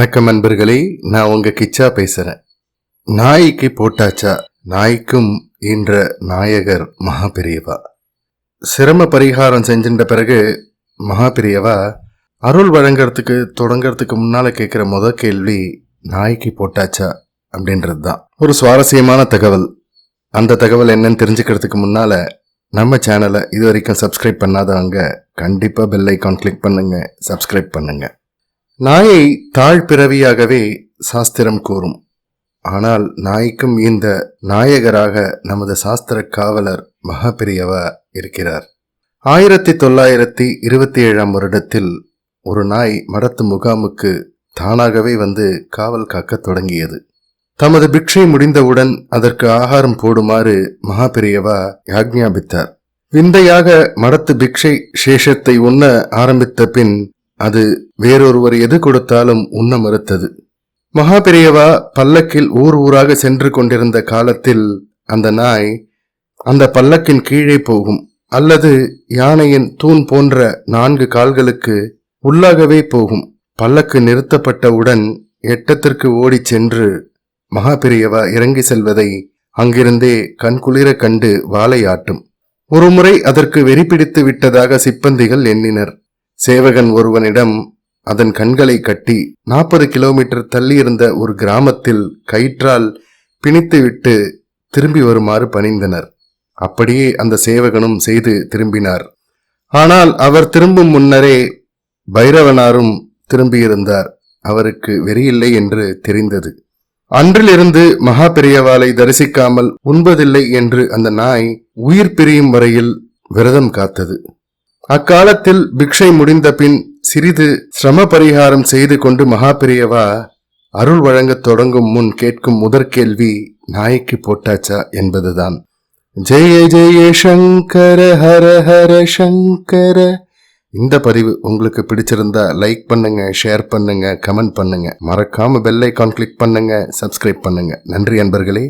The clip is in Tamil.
வணக்கம் நண்பர்களே, நான் உங்க கிச்சா பேசுறேன். நாய்க்கு போட்டாச்சா? நாய்க்கும் என்ற நாயகர் மகாபெரியவா சிரம பரிகாரம் செஞ்சின்ற பிறகு மகாபெரியவா அருள் வழங்கறதுக்கு தொடங்கறதுக்கு முன்னால கேட்கிற முத கேள்வி நாய்க்கு போட்டாச்சா அப்படின்றது தான். ஒரு சுவாரஸ்யமான தகவல். அந்த தகவல் என்னன்னு தெரிஞ்சுக்கிறதுக்கு முன்னால நம்ம சேனலை இது வரைக்கும் சப்ஸ்கிரைப் பண்ணாதவங்க கண்டிப்பா பெல் ஐக்கான் கிளிக் பண்ணுங்க, சப்ஸ்கிரைப் பண்ணுங்க. நாயை தாழ்பிறவியாகவே சாஸ்திரம் கூறும். ஆனால் நாய்க்கும் இந்த நாயகராக நமது சாஸ்திர காவலர் மகாபெரியவா இருக்கிறார். 1927 வருடத்தில் ஒரு நாய் மடத்து முகாமுக்கு தானாகவே வந்து காவல் காக்க தொடங்கியது. தமது பிக்ஷை முடிந்தவுடன் அதற்கு ஆகாரம் போடுமாறு மகாபெரியவா யாக்ஞாபித்தார். விந்தையாக மடத்து பிக்ஷை சேஷத்தை உண்ண ஆரம்பித்த பின் அது வேறொருவர் எது கொடுத்தாலும் உண்ண மறுத்தது. மகாபெரியவா பல்லக்கில் ஊர் ஊராக சென்று கொண்டிருந்த காலத்தில் அந்த நாய் அந்த பல்லக்கின் கீழே போகும் அல்லது யானையின் தூண் போன்ற 4 கால்களுக்கு உள்ளாகவே போகும். பல்லக்கு நிறுத்தப்பட்டவுடன் எட்டத்திற்கு ஓடி சென்று மகாபெரியவா இறங்கி செல்வதை அங்கிருந்தே கண்குளிர கண்டு வாலை ஆட்டும். ஒருமுறை அதற்கு வெறி பிடித்து விட்டதாக சிப்பந்திகள் எண்ணினர். சேவகன் ஒருவனிடம் அதன் கண்களை கட்டி 40 கிலோமீட்டர் தள்ளி இருந்த ஒரு கிராமத்தில் கயிற்றால் பிணித்துவிட்டு திரும்பி வருமாறு பணிந்தனர். அப்படியே அந்த சேவகனும் செய்து திரும்பினார். ஆனால் அவர் திரும்பும் முன்னரே பைரவனாரும் திரும்பியிருந்தார். அவருக்கு வெறியில்லை என்று தெரிந்தது. அன்றிலிருந்து மகாபெரியவாளை தரிசிக்காமல் உண்பதில்லை என்று அந்த நாய் உயிர் பிரியும் வரையில் விரதம் காத்தது. அக்காலத்தில் பிக்ஷை முடிந்த பின் சிறிது சிரம பரிகாரம் செய்து கொண்டு மகாபெரியவா அருள் வழங்கத் தொடங்கும் முன் கேட்கும் முதற்கேள்வி நாய்க்கு போட்டாச்சா என்பதுதான். ஜெய ஜெய சங்கர ஹர ஹர சங்கர. இந்த பதிவு உங்களுக்கு பிடிச்சிருந்தா லைக் பண்ணுங்க, ஷேர் பண்ணுங்க, கமெண்ட் பண்ணுங்க. மறக்காம பெல் ஐக்கான் கிளிக் பண்ணுங்க, சப்ஸ்கிரைப் பண்ணுங்க. நன்றி அன்பர்களே.